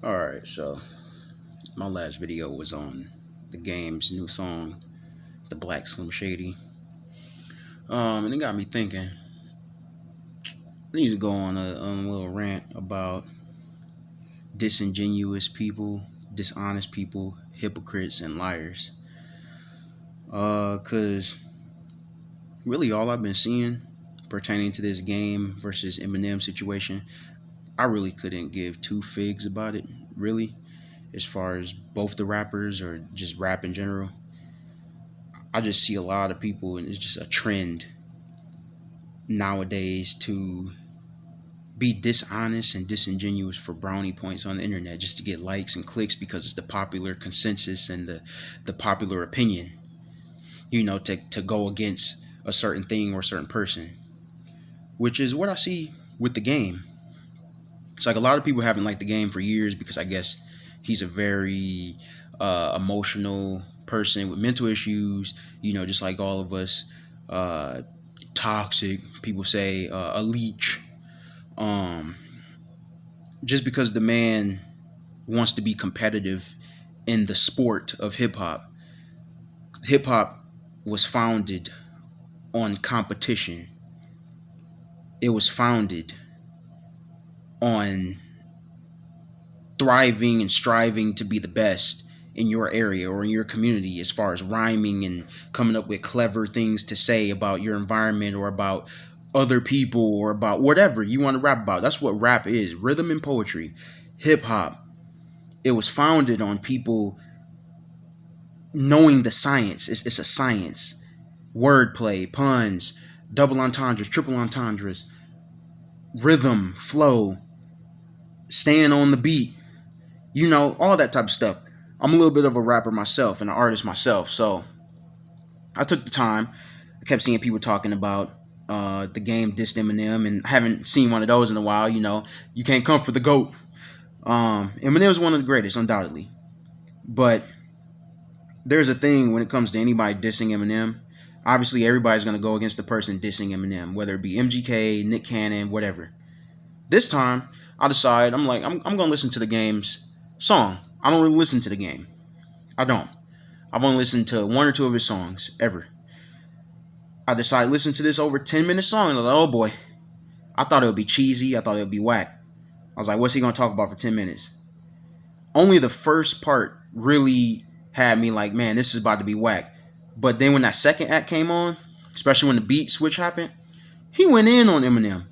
Alright, so my last video was on the game's new song, The Black Slim Shady. And it got me thinking. I need to go on a little rant about disingenuous people, dishonest people, hypocrites, and liars. Cause really all I've been seeing pertaining to this game versus Eminem situation, I really couldn't give two figs about it, really, as far as both the rappers or just rap in general. I just see a lot of people, and it's just a trend nowadays to be dishonest and disingenuous for brownie points on the internet just to get likes and clicks because it's the popular consensus and the popular opinion, to go against a certain thing or a certain person, which is what I see with the game. It's like a lot of people haven't liked the game for years because I guess he's a very emotional person with mental issues, just like all of us. Toxic, people say, a leech. Just because the man wants to be competitive in the sport of hip hop. Hip hop was founded on competition. It was founded on thriving and striving to be the best in your area or in your community as far as rhyming and coming up with clever things to say about your environment or about other people or about whatever you want to rap about. That's what rap is, rhythm and poetry. Hip hop, it was founded on people knowing the science. It's a science. Wordplay, puns, double entendres, triple entendres, rhythm, flow, staying on the beat, all that type of stuff. I'm a little bit of a rapper myself and an artist myself, so I took the time. I kept seeing people talking about the game dissed Eminem, and I haven't seen one of those in a while. You can't come for the GOAT. Eminem is one of the greatest, undoubtedly. But there's a thing when it comes to anybody dissing Eminem. Obviously, everybody's going to go against the person dissing Eminem, whether it be MGK, Nick Cannon, whatever. This time, I decide, I'm going to listen to the game's song. I don't really listen to the game. I don't. I've only listened to one or two of his songs, ever. I decided to listen to this over 10-minute song, and I was like, oh boy. I thought it would be cheesy. I thought it would be whack. I was like, what's he going to talk about for 10 minutes? Only the first part really had me like, man, this is about to be whack. But then when that second act came on, especially when the beat switch happened, he went in on Eminem,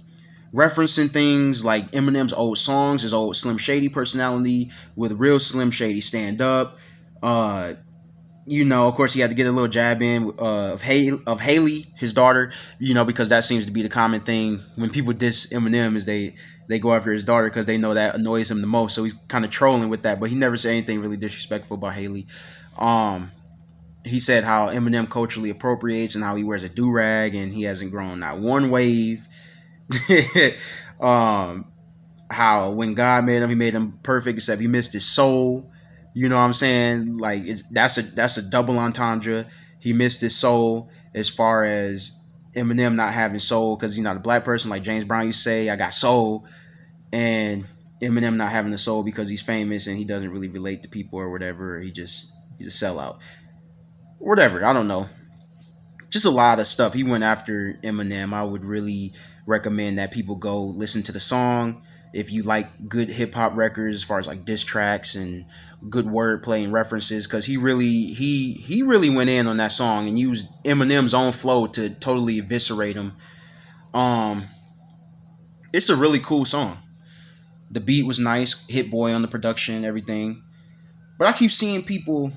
referencing things like Eminem's old songs, his old Slim Shady personality with real Slim Shady stand up. Of course, he had to get a little jab in of Haley, his daughter, because that seems to be the common thing when people diss Eminem is they go after his daughter because they know that annoys him the most. So he's kind of trolling with that, but he never said anything really disrespectful about Haley. He said how Eminem culturally appropriates and how he wears a do-rag and he hasn't grown not one wave. How when God made him, he made him perfect, except he missed his soul. You know what I'm saying? Like that's a double entendre. He missed his soul as far as Eminem not having soul because he's not a black person like James Brown used to say, I got soul, and Eminem not having the soul because he's famous and he doesn't really relate to people or whatever. He's a sellout. Whatever, I don't know. Just a lot of stuff. He went after Eminem. I would really recommend that people go listen to the song. If you like good hip hop records as far as like diss tracks and good wordplay and references, because he really went in on that song and used Eminem's own flow to totally eviscerate him. It's a really cool song. The beat was nice, Hit Boy on the production, everything. But I keep seeing people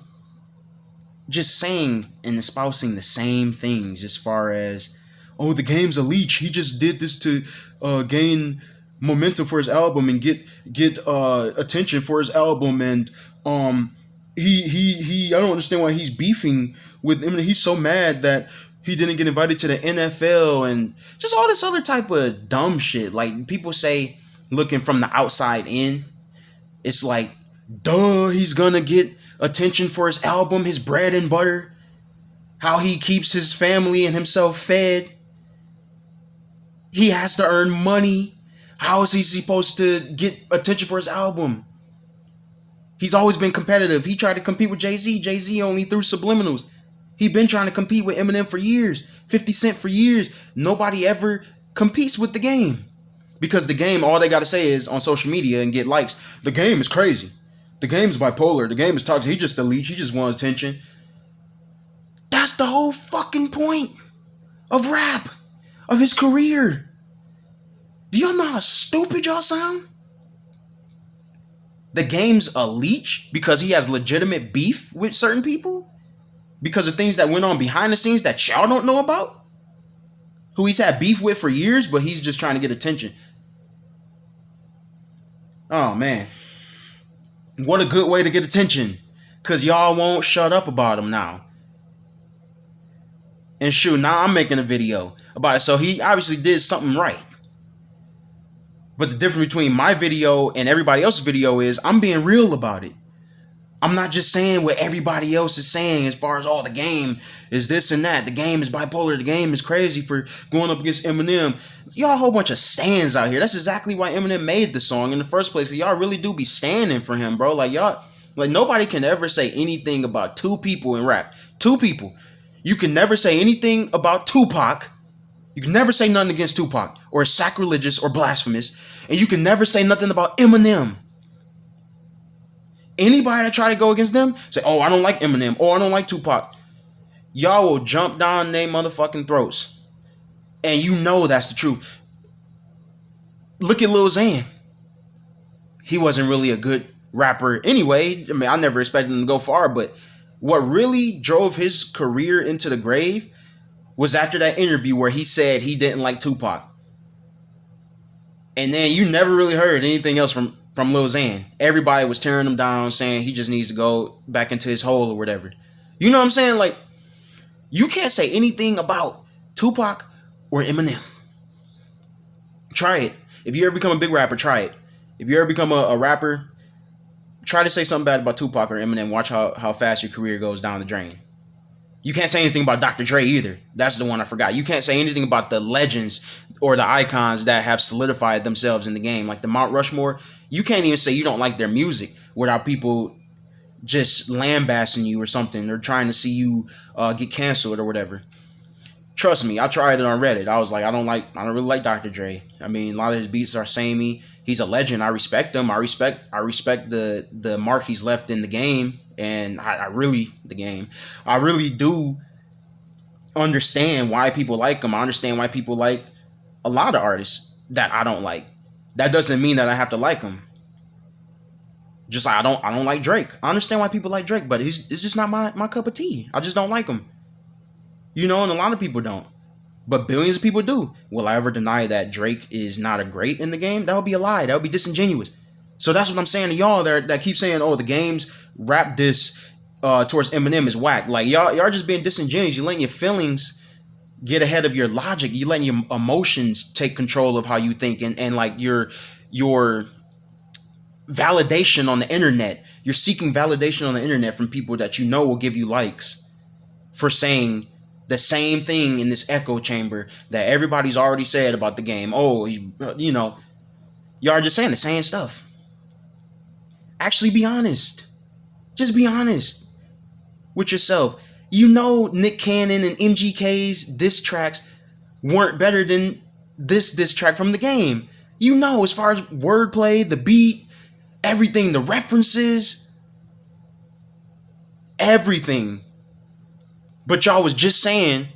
just saying and espousing the same things as far as, oh, the game's a leech. He just did this to gain momentum for his album and get attention for his album, and he I don't understand why he's beefing with him. He's so mad that he didn't get invited to the NFL and just all this other type of dumb shit. Like people say, looking from the outside in, it's like, duh, he's gonna get attention for his album, his bread and butter, how he keeps his family and himself fed. He has to earn money. How is he supposed to get attention for his album? He's always been competitive. He tried to compete with Jay-Z. Jay-Z only threw subliminals. He been trying to compete with Eminem for years. 50 Cent for years. Nobody ever competes with the game. Because the game, all they got to say is on social media and get likes. The game is crazy. The game is bipolar. The game is toxic. He just a leech. He just wants attention. That's the whole fucking point of rap. Of his career. Do y'all know how stupid y'all sound? The game's a leech because he has legitimate beef with certain people? Because of things that went on behind the scenes that y'all don't know about? Who he's had beef with for years, but he's just trying to get attention. Oh, man. What a good way to get attention. Because y'all won't shut up about him now. And shoot, now I'm making a video about it. So he obviously did something right. But the difference between my video and everybody else's video is I'm being real about it. I'm not just saying what everybody else is saying as far as, oh, the game is this and that. The game is bipolar. The game is crazy for going up against Eminem. Y'all a whole bunch of stands out here. That's exactly why Eminem made the song in the first place. Because y'all really do be standing for him, bro. Like, y'all, like, nobody can ever say anything about two people in rap. Two people. You can never say anything about Tupac. You can never say nothing against Tupac or sacrilegious or blasphemous. And you can never say nothing about Eminem. Anybody that try to go against them, say, oh, I don't like Eminem, or I don't like Tupac. Y'all will jump down their motherfucking throats. And you know that's the truth. Look at Lil Xan. He wasn't really a good rapper anyway. I mean, I never expected him to go far, but what really drove his career into the grave was after that interview where he said he didn't like Tupac. And then you never really heard anything else from Lil Xan. Everybody was tearing him down, saying he just needs to go back into his hole or whatever. You know what I'm saying? Like, you can't say anything about Tupac or Eminem. Try it. If you ever become a big rapper, try it. If you ever become a rapper, try to say something bad about Tupac or Eminem. Watch how fast your career goes down the drain. You can't say anything about Dr. Dre either. That's the one I forgot. You can't say anything about the legends or the icons that have solidified themselves in the game. Like the Mount Rushmore, you can't even say you don't like their music without people just lambasting you or something or trying to see you get canceled or whatever. Trust me, I tried it on Reddit. I was like, I don't really like Dr. Dre. I mean, a lot of his beats are samey. He's a legend. I respect him. I respect the mark he's left in the game. And I really do understand why people like him. I understand why people like a lot of artists that I don't like. That doesn't mean that I have to like him. Just like I don't like Drake. I understand why people like Drake, but it's just not my cup of tea. I just don't like him. You know, and a lot of people don't. But billions of people do. Will I ever deny that Drake is not a great in the game? That would be a lie. That would be disingenuous. So that's what I'm saying to y'all that keep saying, oh, the game's rap diss towards Eminem is whack. Like, y'all just being disingenuous. You're letting your feelings get ahead of your logic. You're letting your emotions take control of how you think and like your validation on the internet. You're seeking validation on the internet from people that you know will give you likes for saying the same thing in this echo chamber that everybody's already said about the game. Oh, you know, y'all are just saying the same stuff. Actually be honest. Just be honest with yourself. You know Nick Cannon and MGK's diss tracks weren't better than this diss track from the game. You know, as far as wordplay, the beat, everything, the references, everything. But y'all was just saying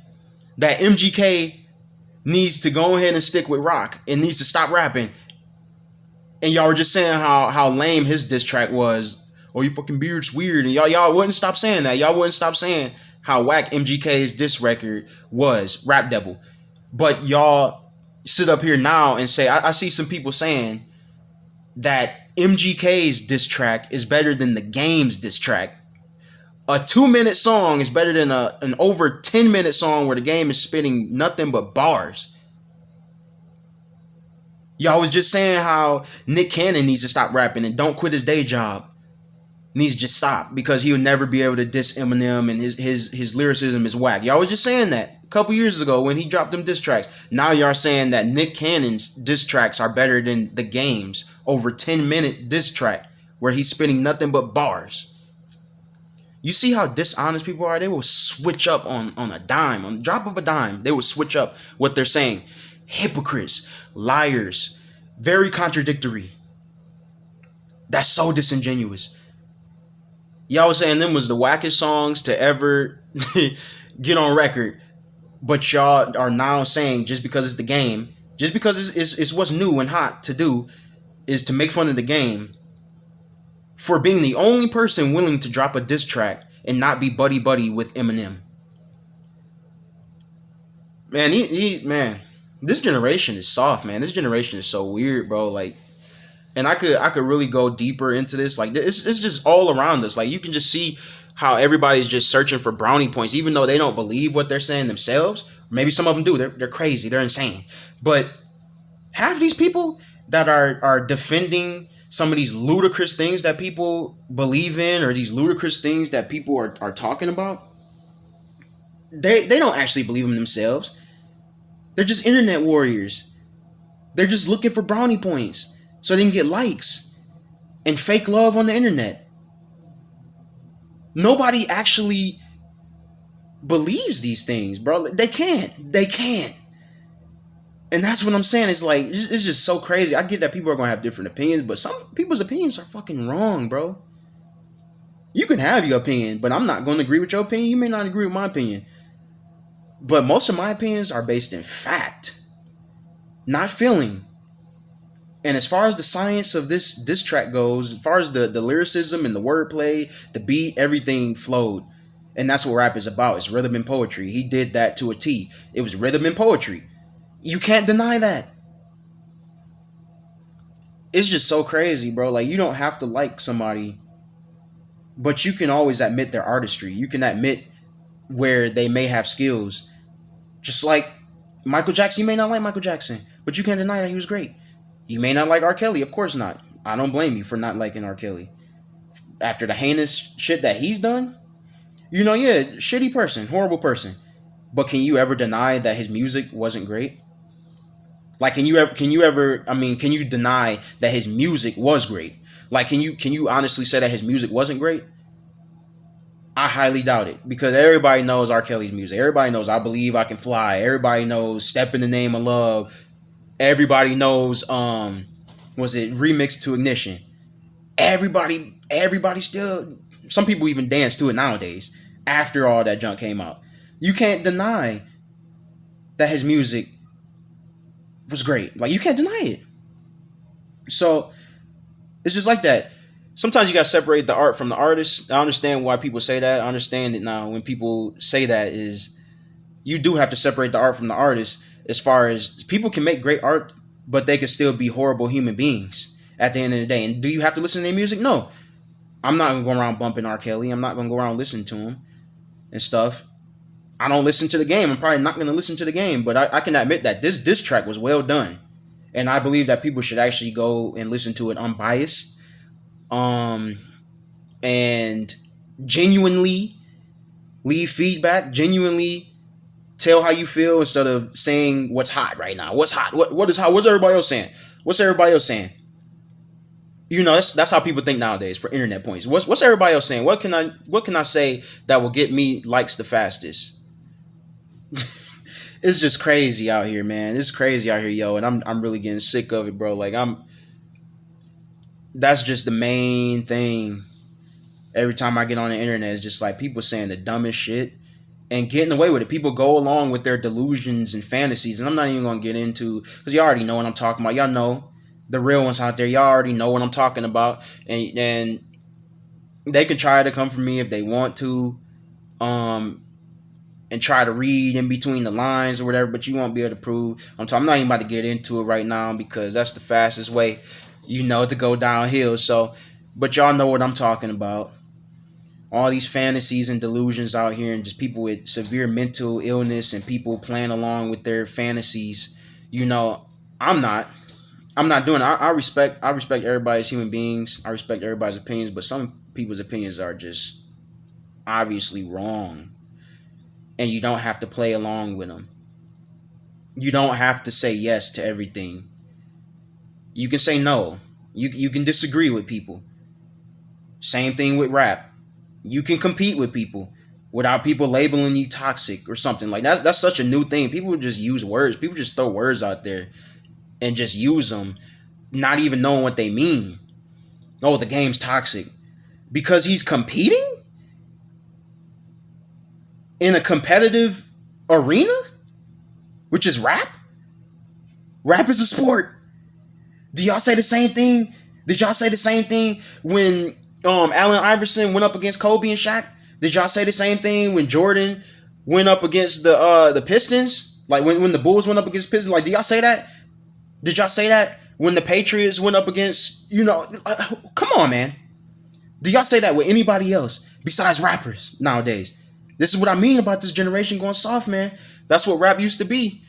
that MGK needs to go ahead and stick with rock and needs to stop rapping. And y'all were just saying how lame his diss track was. Oh, your fucking beard's weird. And y'all wouldn't stop saying that. Y'all wouldn't stop saying how whack MGK's diss record was, Rap Devil. But y'all sit up here now and say, I see some people saying that MGK's diss track is better than the game's diss track. A 2-minute song is better than an over 10-minute song where the game is spitting nothing but bars. Y'all was just saying how Nick Cannon needs to stop rapping and don't quit his day job. Needs to just stop because he would never be able to diss Eminem and his lyricism is whack. Y'all was just saying that a couple years ago when he dropped them diss tracks. Now y'all saying that Nick Cannon's diss tracks are better than the game's over 10-minute diss track. where he's spitting nothing but bars. You see how dishonest people are? They will switch up on a dime, on the drop of a dime. They will switch up what they're saying. Hypocrites, liars, very contradictory. That's so disingenuous. Y'all was saying them was the wackest songs to ever get on record, but y'all are now saying just because it's the game, just because it's what's new and hot to do, is to make fun of the game for being the only person willing to drop a diss track and not be buddy buddy with Eminem. Man, man, this generation is soft, man. This generation is so weird, bro. Like, and I could really go deeper into this. Like, it's just all around us. Like, you can just see how everybody's just searching for brownie points, even though they don't believe what they're saying themselves. Maybe some of them do. They're crazy. They're insane. But half these people that are defending some of these ludicrous things that people believe in, or these ludicrous things that people are talking about, they don't actually believe them themselves. They're just internet warriors. They're just looking for brownie points so they can get likes and fake love on the internet. Nobody actually believes these things, bro. They can't. And that's what I'm saying. It's like, it's just so crazy. I get that people are going to have different opinions, but some people's opinions are fucking wrong, bro. You can have your opinion, but I'm not going to agree with your opinion. You may not agree with my opinion. But most of my opinions are based in fact, not feeling. And as far as the science of this track goes, as far as the lyricism and the wordplay, the beat, everything flowed. And that's what rap is about. It's rhythm and poetry. He did that to a T. It was rhythm and poetry. You can't deny that. It's just so crazy, bro. Like, you don't have to like somebody, but you can always admit their artistry. You can admit where they may have skills. Just like Michael Jackson, you may not like Michael Jackson, but you can't deny that he was great. You may not like R. Kelly, of course not. I don't blame you for not liking R. Kelly. After the heinous shit that he's done, yeah, shitty person, horrible person. But can you ever deny that his music wasn't great? Like, can you deny that his music was great? Like, can you honestly say that his music wasn't great? I highly doubt it, because everybody knows R. Kelly's music. Everybody knows I Believe I Can Fly. Everybody knows Step in the Name of Love. Everybody knows was it Remixed to Ignition. Everybody still, some people even dance to it nowadays after all that junk came out. You can't deny that his music was great. Like, you can't deny it. So it's just like that. Sometimes you gotta separate the art from the artist. I understand why people say that. I understand it now. When people say that, is you do have to separate the art from the artist. As far as people can make great art, but they can still be horrible human beings at the end of the day. And do you have to listen to their music? No. I'm not gonna go around bumping R. Kelly. I'm not gonna go around listening to him and stuff. I don't listen to the game. I'm probably not gonna listen to the game, but I can admit that this track was well done. And I believe that people should actually go and listen to it unbiased. And genuinely leave feedback, genuinely tell how you feel, instead of saying what's hot right now. What's hot? What is hot? What's everybody else saying? What's everybody else saying? That's how people think nowadays for internet points. What's everybody else saying? What can I say that will get me likes the fastest? It's just crazy out here, man. It's crazy out here, yo, and I'm really getting sick of it, bro. Like, that's just the main thing. Every time I get on the internet, it's just like people saying the dumbest shit and getting away with it. People go along with their delusions and fantasies, and I'm not even gonna get into, because you already know what I'm talking about. Y'all know the real ones out there. Y'all already know what I'm talking about, and they can try to come for me if they want to, and try to read in between the lines or whatever, but you won't be able to prove. I'm not even about to get into it right now, because that's the fastest way, to go downhill. So, but y'all know what I'm talking about. All these fantasies and delusions out here, and just people with severe mental illness and people playing along with their fantasies. I'm not doing it. I respect everybody's human beings. I respect everybody's opinions, but some people's opinions are just obviously wrong. And you don't have to play along with them. You don't have to say yes to everything. You can say no. You can disagree with people. Same thing with rap. You can compete with people without people labeling you toxic or something. Like that's such a new thing. People just use words. People just throw words out there and just use them, not even knowing what they mean. Oh, the game's toxic because he's competing in a competitive arena, which is rap. Rap is a sport. Do y'all say the same thing? Did y'all say the same thing when Allen Iverson went up against Kobe and Shaq? Did y'all say the same thing when Jordan went up against the Pistons? Like when the Bulls went up against Pistons? Like, did y'all say that? Did y'all say that when the Patriots went up against, come on, man. Do y'all say that with anybody else besides rappers nowadays? This is what I mean about this generation going soft, man. That's what rap used to be.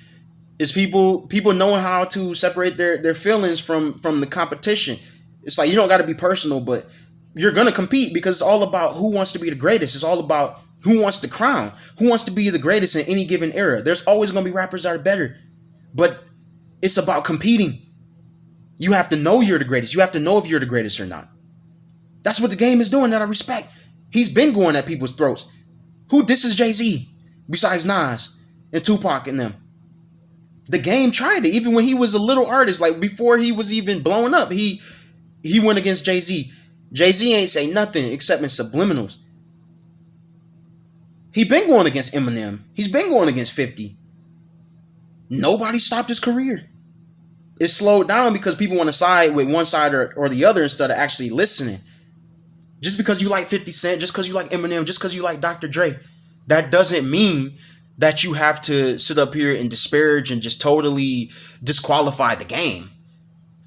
Is people knowing how to separate their feelings from the competition. It's like you don't got to be personal, but you're going to compete because it's all about who wants to be the greatest. It's all about who wants the crown, who wants to be the greatest in any given era. There's always going to be rappers that are better, but it's about competing. You have to know you're the greatest. You have to know if you're the greatest or not. That's what the game is doing that I respect. He's been going at people's throats. Who disses Jay-Z besides Nas and Tupac and them? The game tried it. Even when he was a little artist, like before he was even blowing up, he went against Jay-Z. Jay-Z ain't say nothing except in subliminals. He been going against Eminem. He's been going against 50. Nobody stopped his career. It slowed down because people want to side with one side or the other instead of actually listening. Just because you like 50 Cent, just because you like Eminem, just because you like Dr. Dre, that doesn't mean that you have to sit up here and disparage and just totally disqualify the game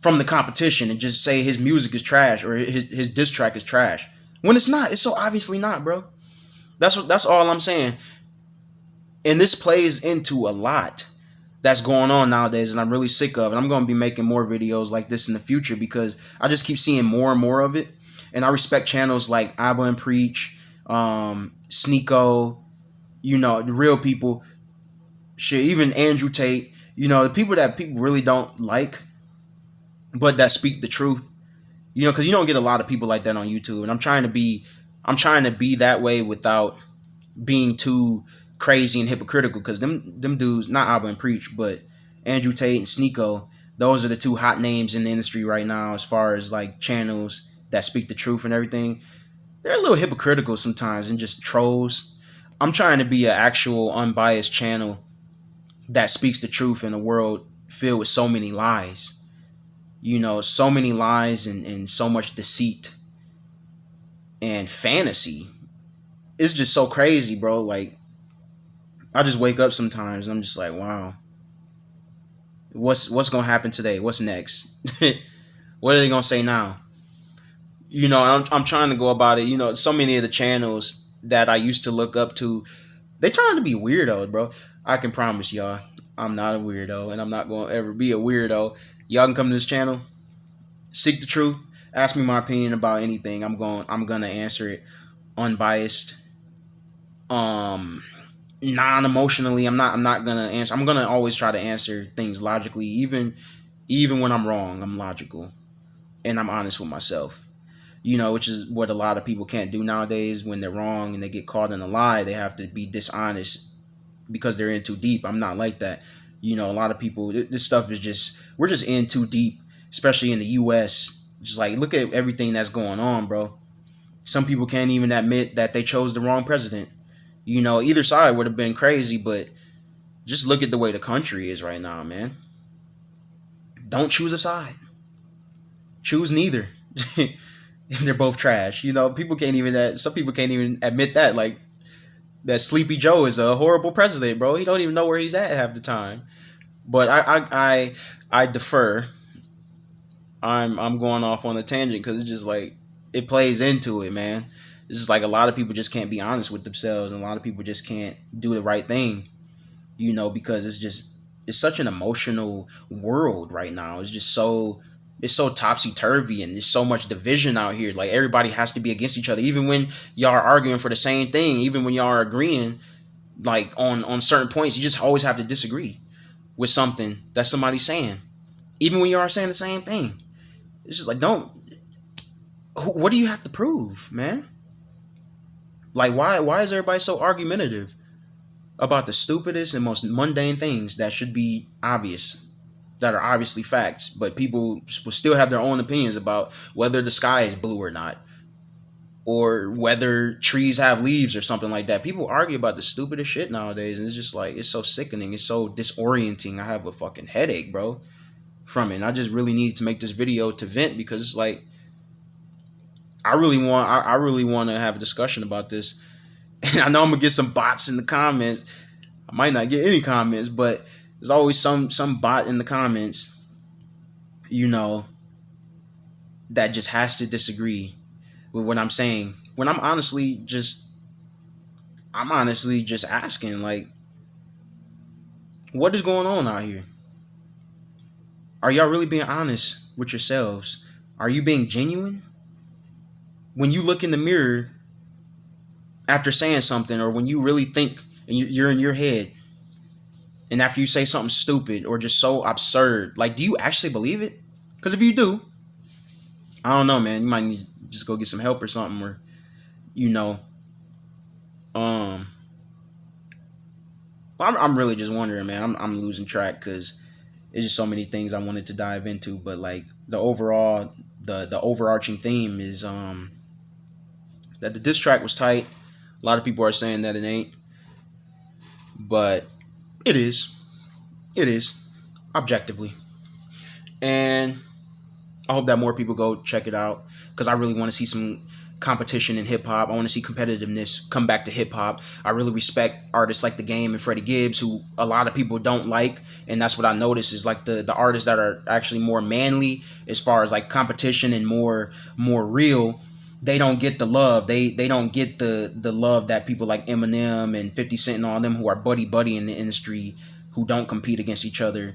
from the competition and just say his music is trash or his diss track is trash. When it's not. It's so obviously not, bro. That's all I'm saying. And this plays into a lot that's going on nowadays, and I'm really sick of it. I'm going to be making more videos like this in the future because I just keep seeing more and more of it. And I respect channels like Abba and Preach, Sneeko, the real people, shit, even Andrew Tate, the people that people really don't like, but that speak the truth, because you don't get a lot of people like that on YouTube. And I'm trying to be that way without being too crazy and hypocritical, because them dudes, not Abba and Preach, but Andrew Tate and Sneeko, those are the two hot names in the industry right now as far as like channels that speak the truth and everything. They're a little hypocritical sometimes and just trolls. I'm trying to be an actual unbiased channel that speaks the truth in a world filled with so many lies. So many lies and so much deceit and fantasy. It's just so crazy, bro. Like, I just wake up sometimes and I'm just like, wow. What's going to happen today? What's next? What are they going to say now? I'm trying to go about it. So many of the channels that I used to look up to, they trying to be weirdos, bro. I can promise y'all, I'm not a weirdo, and I'm not going to ever be a weirdo. Y'all can come to this channel, seek the truth, ask me my opinion about anything. I'm gonna answer it unbiased, non-emotionally. I'm not gonna answer. I'm gonna always try to answer things logically, even when I'm wrong. I'm logical, and I'm honest with myself. Which is what a lot of people can't do nowadays. When they're wrong and they get caught in a lie, they have to be dishonest because they're in too deep. I'm not like that. A lot of people, this stuff is we're just in too deep, especially in the U.S. Just like, look at everything that's going on, bro. Some people can't even admit that they chose the wrong president. Either side would have been crazy, but just look at the way the country is right now, man. Don't choose a side. Choose neither. And they're both trash. Some people can't even admit that. Like, that Sleepy Joe is a horrible president, bro. He don't even know where he's at half the time. But I defer. I'm going off on a tangent because it's just like, it plays into it, man. It's just like a lot of people just can't be honest with themselves, and a lot of people just can't do the right thing, because it's such an emotional world right now. It's so topsy-turvy, and there's so much division out here. Like, everybody has to be against each other, even when y'all are arguing for the same thing, even when y'all are agreeing, like, on certain points. You just always have to disagree with something that somebody's saying, even when you are saying the same thing. It's just like, What do you have to prove, man? Like, why is everybody so argumentative about the stupidest and most mundane things that should be obvious, that are obviously facts, but people will still have their own opinions about whether the sky is blue or not, or whether trees have leaves or something like that. People argue about the stupidest shit nowadays, and it's just like, it's so sickening, it's so disorienting. I have a fucking headache, bro, from it. And I just really need to make this video to vent, because it's like, I really want to have a discussion about this. And I know I'm gonna get some bots in the comments. I might not get any comments, but there's always some bot in the comments, you know, that just has to disagree with what I'm saying. When I'm honestly just asking, like, what is going on out here? Are y'all really being honest with yourselves? Are you being genuine? When you look in the mirror after saying something, or when you really think and you're in your head, and after you say something stupid or just so absurd, like, do you actually believe it? Because if you do, I don't know, man, you might need to just go get some help or something, or, you know, I'm really just wondering, man. I'm losing track, because it's just so many things I wanted to dive into. But like, the overarching theme is that the diss track was tight. A lot of people are saying that it ain't, but it is. It is, objectively. And I hope that more people go check it out, because I really want to see some competition in hip hop. I want to see competitiveness come back to hip hop. I really respect artists like The Game and Freddie Gibbs, who a lot of people don't like, and that's what I notice is like the artists that are actually more manly as far as like competition and more real. They don't get the love. They don't get the love that people like Eminem and 50 Cent and all them, who are buddy in the industry, who don't compete against each other,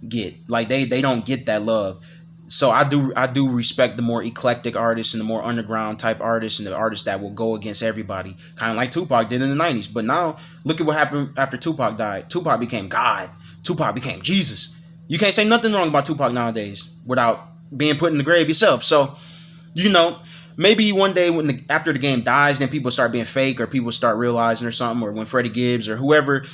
get. Like, they don't get that love. So I do respect the more eclectic artists and the more underground type artists, and the artists that will go against everybody, kind of like Tupac did in the 90s. But now look at what happened after Tupac died. Tupac became God. Tupac became Jesus. You can't say nothing wrong about Tupac nowadays without being put in the grave yourself. So, you know, maybe one day after the game dies, then people start being fake, or people start realizing or something, or when Freddie Gibbs or whoever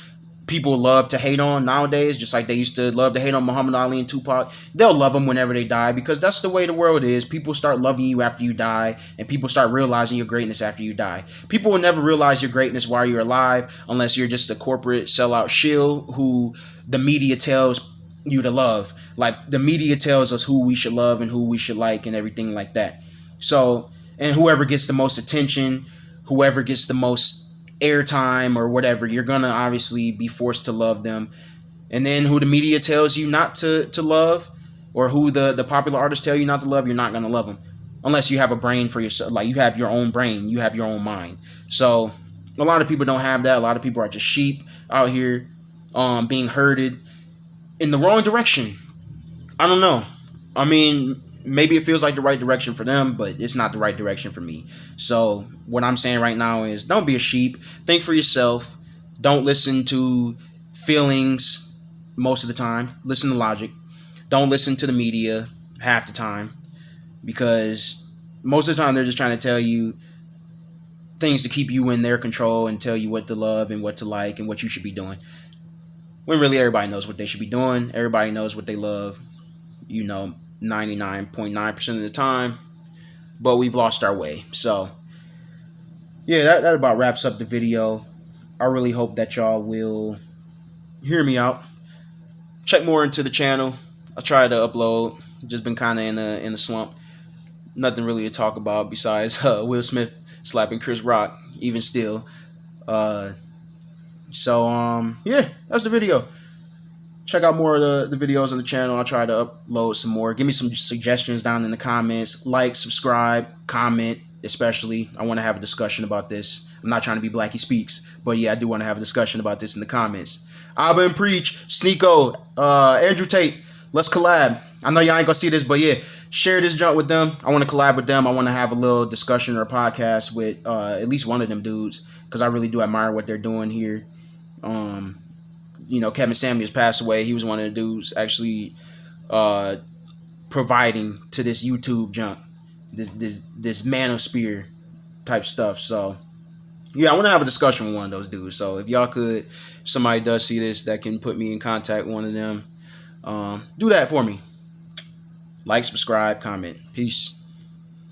people love to hate on nowadays, just like they used to love to hate on Muhammad Ali and Tupac, they'll love them whenever they die, because that's the way the world is. People start loving you after you die, and people start realizing your greatness after you die. People will never realize your greatness while you're alive, unless you're just a corporate sellout shill who the media tells you to love. Like, the media tells us who we should love and who we should like and everything like that. So, and whoever gets the most attention, whoever gets the most airtime or whatever, you're gonna obviously be forced to love them. And then who the media tells you not to love, or who the popular artists tell you not to love, you're not gonna love them, unless you have a brain for yourself. Like, you have your own brain, you have your own mind. So a lot of people don't have that. A lot of people are just sheep out here, being herded in the wrong direction. I don't know. I mean, maybe it feels like the right direction for them, but it's not the right direction for me. So what I'm saying right now is, don't be a sheep. Think for yourself. Don't listen to feelings most of the time. Listen to logic. Don't listen to the media half the time, because most of the time they're just trying to tell you things to keep you in their control and tell you what to love and what to like and what you should be doing. When really everybody knows what they should be doing. Everybody knows what they love, 99.9% of the time. But we've lost our way. So, yeah, that about wraps up the video. I really hope that y'all will hear me out. Check more into the channel. I try to upload. Just been kind of in a slump. Nothing really to talk about besides Will Smith slapping Chris Rock, even still. Yeah, that's the video. Check out more of the videos on the channel. I'll try to upload some more. Give me some suggestions down in the comments. Like, subscribe, comment, especially. I want to have a discussion about this. I'm not trying to be Blackie Speaks, but yeah, I do want to have a discussion about this in the comments. Abba and Preach, Sneeko, Andrew Tate, let's collab. I know y'all ain't gonna see this, but yeah, share this junk with them. I want to collab with them. I want to have a little discussion or a podcast with at least one of them dudes, because I really do admire what they're doing here. Kevin Samuels passed away. He was one of the dudes actually providing to this YouTube junk. this manosphere type stuff. So yeah, I want to have a discussion with one of those dudes. So if y'all could, if somebody does see this that can put me in contact with one of them, do that for me. Like, subscribe, comment. Peace.